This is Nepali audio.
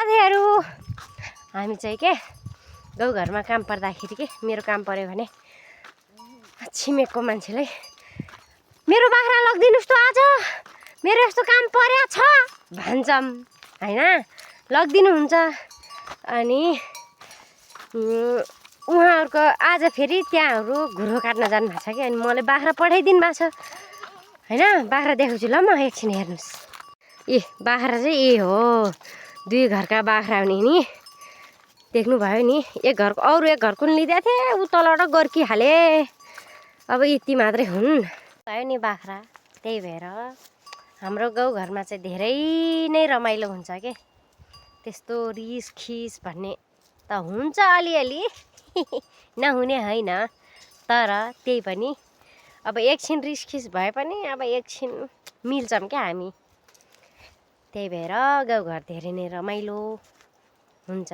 साथीहरू हामी चाहिँ के गाउँघरमा काम पर्दाखेरि के मेरो काम पर्यो भने छिमेकको मान्छेलाई मेरो बाख्रा लगिदिनुस् त आज मेरो यस्तो काम पर्या छ भन्छौँ हैन लगिदिनुहुन्छ अनि उहाँहरूको आज फेरि त्यहाँहरू घुरो काट्न जानु भएको छ कि अनि मलाई बाख्रा पठाइदिनु भएको छ हैन बाख्रा देखाउँछु ल म एकछिन हेर्नुस् ए बाख्रा चाहिँ हो दुई घरका बाख्रा हुने नि देख्नु भयो नि एक घरको अरू एक घरको नि लिँदै थिएँ उ तलबाट गर्किहाले अब यति मात्रै हुन् भयो नि बाख्रा त्यही भएर हाम्रो गाउँघरमा चाहिँ धेरै नै रमाइलो हुन्छ के त्यस्तो रिस खिस भन्ने त हुन्छ अलिअलि नहुने होइन तर त्यही पनि अब एकछिन रिस खिस भए पनि अब एकछिन मिल्छौँ क्या हामी त्यही भएर गाउँघर धेरै नै रमाइलो हुन्छ